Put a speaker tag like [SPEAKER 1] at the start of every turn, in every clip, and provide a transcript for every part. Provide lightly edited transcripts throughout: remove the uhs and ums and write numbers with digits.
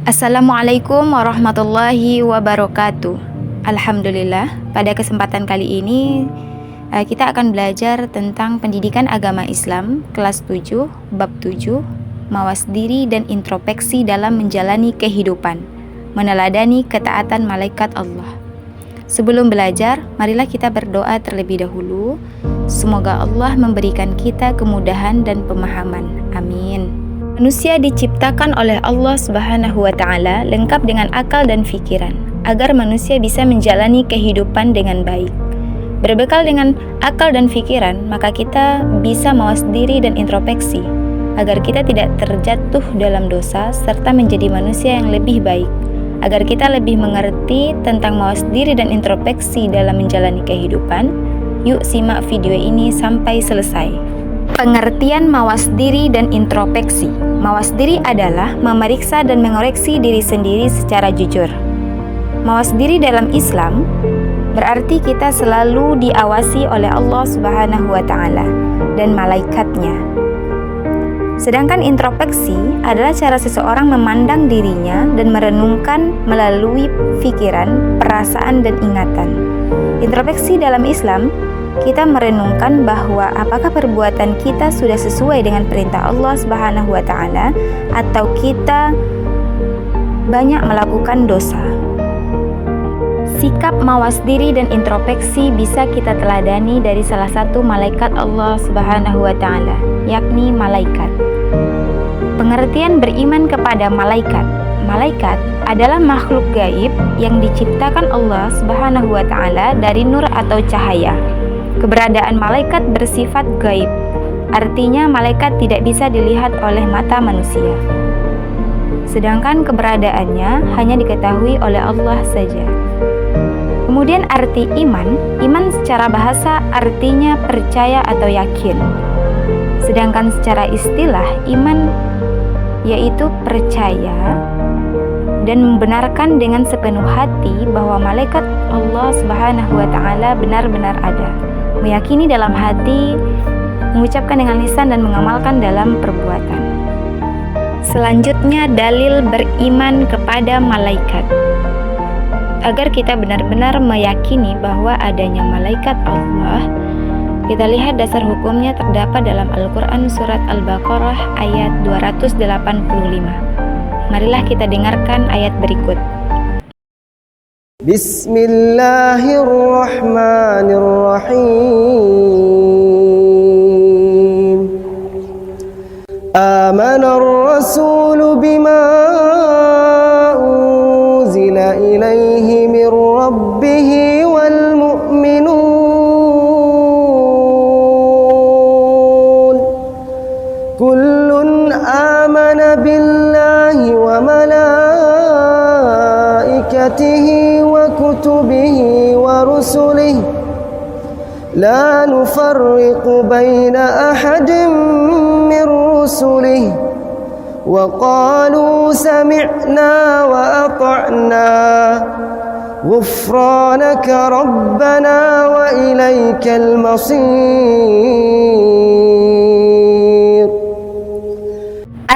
[SPEAKER 1] Assalamualaikum warahmatullahi wabarakatuh. Alhamdulillah, pada kesempatan kali ini kita akan belajar tentang pendidikan agama Islam kelas 7, bab 7, mawas diri dan introspeksi dalam menjalani kehidupan, meneladani ketaatan malaikat Allah. Sebelum belajar, marilah kita berdoa terlebih dahulu. Semoga Allah memberikan kita kemudahan dan pemahaman. Amin. Manusia diciptakan oleh Allah Subhanahu wa Ta'ala lengkap dengan akal dan pikiran, agar manusia bisa menjalani kehidupan dengan baik. Berbekal dengan akal dan pikiran, maka kita bisa mawas diri dan introspeksi, agar kita tidak terjatuh dalam dosa serta menjadi manusia yang lebih baik. Agar kita lebih mengerti tentang mawas diri dan introspeksi dalam menjalani kehidupan, yuk simak video ini sampai selesai. Pengertian mawas diri dan introspeksi. Mawas diri adalah memeriksa dan mengoreksi diri sendiri secara jujur. Mawas diri dalam Islam berarti kita selalu diawasi oleh Allah Subhanahu wa Ta'ala dan malaikatnya. Sedangkan introspeksi adalah cara seseorang memandang dirinya dan merenungkan melalui pikiran, perasaan, dan ingatan. Introspeksi dalam Islam, kita merenungkan bahwa apakah perbuatan kita sudah sesuai dengan perintah Allah Subhanahu wa Ta'ala atau kita banyak melakukan dosa. Sikap mawas diri dan introspeksi bisa kita teladani dari salah satu malaikat Allah Subhanahu wa Ta'ala, yakni malaikat. Pengertian beriman kepada malaikat. Malaikat adalah makhluk gaib yang diciptakan Allah Subhanahu wa Ta'ala dari nur atau cahaya. Keberadaan malaikat bersifat gaib, artinya malaikat tidak bisa dilihat oleh mata manusia. Sedangkan keberadaannya hanya diketahui oleh Allah saja. Kemudian arti iman secara bahasa artinya percaya atau yakin. Sedangkan secara istilah iman yaitu percaya dan membenarkan dengan sepenuh hati bahwa malaikat Allah Subhanahu wa Ta'ala benar-benar ada. Meyakini dalam hati, mengucapkan dengan lisan dan mengamalkan dalam perbuatan. Selanjutnya dalil beriman kepada malaikat. Agar kita benar-benar meyakini bahwa adanya malaikat Allah, kita lihat dasar hukumnya terdapat dalam Al-Quran surat Al-Baqarah ayat 285. Marilah kita dengarkan ayat berikut.
[SPEAKER 2] Bismillahirrahmanirrahim. Amanar rasulu bima unzila ilaihi min rabbih wal mu'minun. Kullun amana billahi wa malaikatihi كتبه ورسله لا نفرق بين أحد من رسله وقالوا سمعنا وأطعنا غفرانك ربنا وإليك المصير.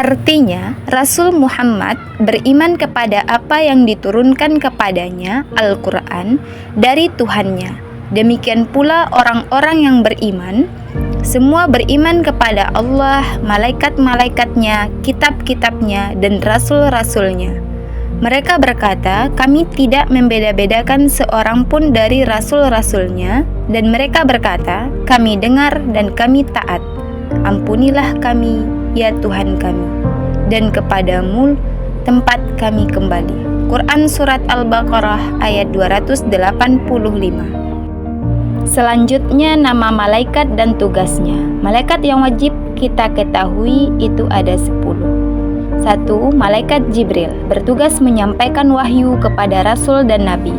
[SPEAKER 1] Artinya, Rasul Muhammad beriman kepada apa yang diturunkan kepadanya, Al-Quran, dari Tuhannya. Demikian pula orang-orang yang beriman, semua beriman kepada Allah, malaikat-malaikatnya, kitab-kitabnya, dan rasul-rasulnya. Mereka berkata, kami tidak membeda-bedakan seorang pun dari rasul-rasulnya, dan mereka berkata, kami dengar dan kami taat. Ampunilah kami, ya Tuhan kami, dan kepadamu tempat kami kembali. Quran Surat Al-Baqarah ayat 285. Selanjutnya nama malaikat dan tugasnya. Malaikat yang wajib kita ketahui itu ada 10. 1. Malaikat Jibril, bertugas menyampaikan wahyu kepada Rasul dan Nabi.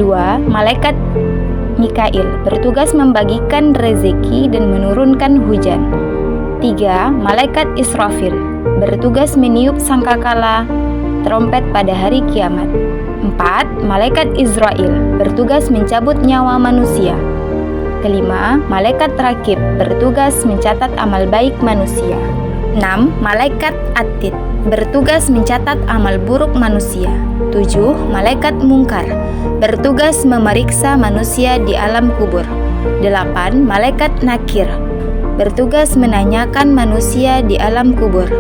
[SPEAKER 1] 2. Malaikat Mikail, bertugas membagikan rezeki dan menurunkan hujan. 3. Malaikat Israfil, bertugas meniup sangkakala trompet pada hari kiamat. 4. Malaikat Israel, bertugas mencabut nyawa manusia. 5. Malaikat Rakib, bertugas mencatat amal baik manusia. 6. Malaikat Atid, bertugas mencatat amal buruk manusia. 7. Malaikat mungkar, bertugas memeriksa manusia di alam kubur. 8. Malaikat nakir, bertugas menanyakan manusia di alam kubur.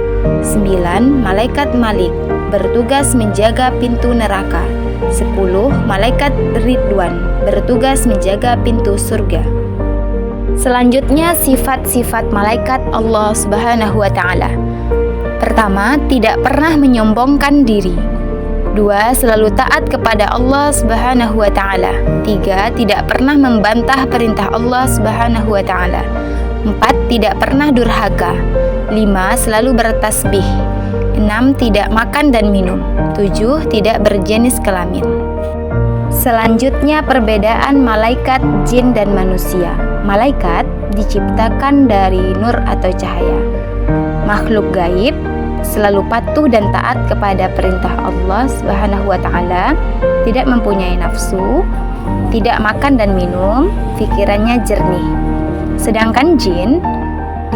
[SPEAKER 1] 9. Malaikat malik, bertugas menjaga pintu neraka. 10. Malaikat Ridwan, bertugas menjaga pintu surga. Selanjutnya sifat-sifat malaikat Allah Subhanahu wa Ta'ala. Pertama, tidak pernah menyombongkan diri. 2. Selalu taat kepada Allah Subhanahu wa Ta'ala. 3. Tidak pernah membantah perintah Allah Subhanahu wa Ta'ala. 4. Tidak pernah durhaka. 5. Selalu bertasbih. 6. Tidak makan dan minum. 7. Tidak berjenis kelamin. Selanjutnya perbedaan malaikat, jin, dan manusia. Malaikat diciptakan dari nur atau cahaya. Makhluk gaib, selalu patuh dan taat kepada perintah Allah Subhanahu wa Ta'ala, tidak mempunyai nafsu, tidak makan dan minum, pikirannya jernih. Sedangkan jin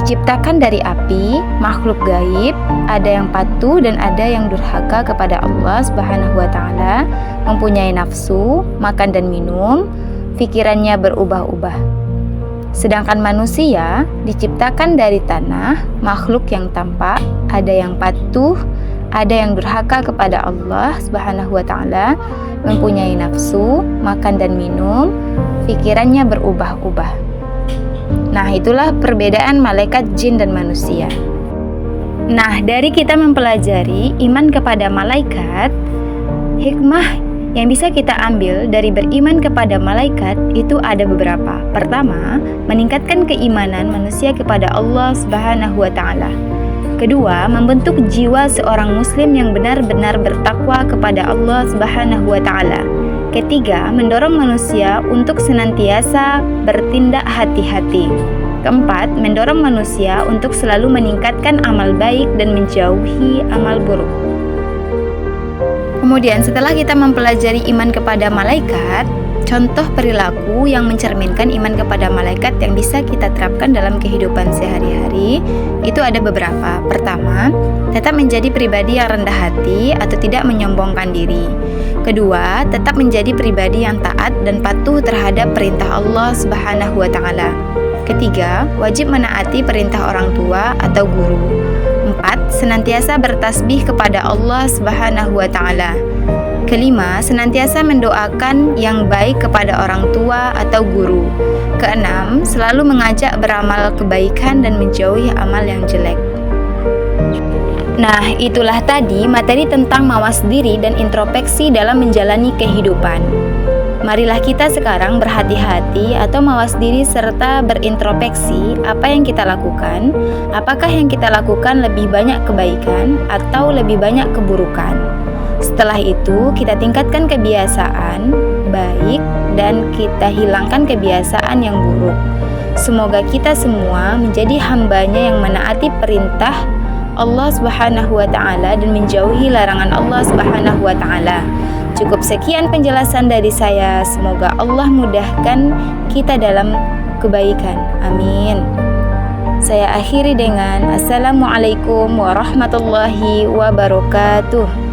[SPEAKER 1] diciptakan dari api, makhluk gaib, ada yang patuh dan ada yang durhaka kepada Allah Subhanahu wa Ta'ala, mempunyai nafsu, makan dan minum, pikirannya berubah-ubah. Sedangkan manusia diciptakan dari tanah, makhluk yang tampak, ada yang patuh, ada yang durhaka kepada Allah Subhanahu wa Ta'ala, mempunyai nafsu, makan dan minum, pikirannya berubah-ubah. Nah, itulah perbedaan malaikat, jin, dan manusia. Nah, dari kita mempelajari iman kepada malaikat, hikmah yang bisa kita ambil dari beriman kepada malaikat itu ada beberapa. Pertama, meningkatkan keimanan manusia kepada Allah Subhanahu wa Ta'ala. Kedua, membentuk jiwa seorang muslim yang benar-benar bertakwa kepada Allah Subhanahu wa Ta'ala. Ketiga, mendorong manusia untuk senantiasa bertindak hati-hati. Keempat, mendorong manusia untuk selalu meningkatkan amal baik dan menjauhi amal buruk. Kemudian setelah kita mempelajari iman kepada malaikat, contoh perilaku yang mencerminkan iman kepada malaikat yang bisa kita terapkan dalam kehidupan sehari-hari itu ada beberapa. Pertama, tetap menjadi pribadi yang rendah hati atau tidak menyombongkan diri. Kedua, tetap menjadi pribadi yang taat dan patuh terhadap perintah Allah Subhanahu wa Ta'ala. Ketiga, wajib menaati perintah orang tua atau guru. 4. Senantiasa bertasbih kepada Allah Subhanahu wa Ta'ala. Kelima, senantiasa mendoakan yang baik kepada orang tua atau guru. Keenam, selalu mengajak beramal kebaikan dan menjauhi amal yang jelek. Nah, itulah tadi materi tentang mawas diri dan introspeksi dalam menjalani kehidupan. Marilah kita sekarang berhati-hati atau mawas diri serta berintrospeksi apa yang kita lakukan. Apakah yang kita lakukan lebih banyak kebaikan atau lebih banyak keburukan? Setelah itu, kita tingkatkan kebiasaan baik dan kita hilangkan kebiasaan yang buruk. Semoga kita semua menjadi hambanya yang menaati perintah Allah Subhanahu wa Ta'ala dan menjauhi larangan Allah Subhanahu wa Ta'ala. Cukup sekian penjelasan dari saya. Semoga Allah mudahkan kita dalam kebaikan. Amin. Saya akhiri dengan Assalamualaikum warahmatullahi wabarakatuh.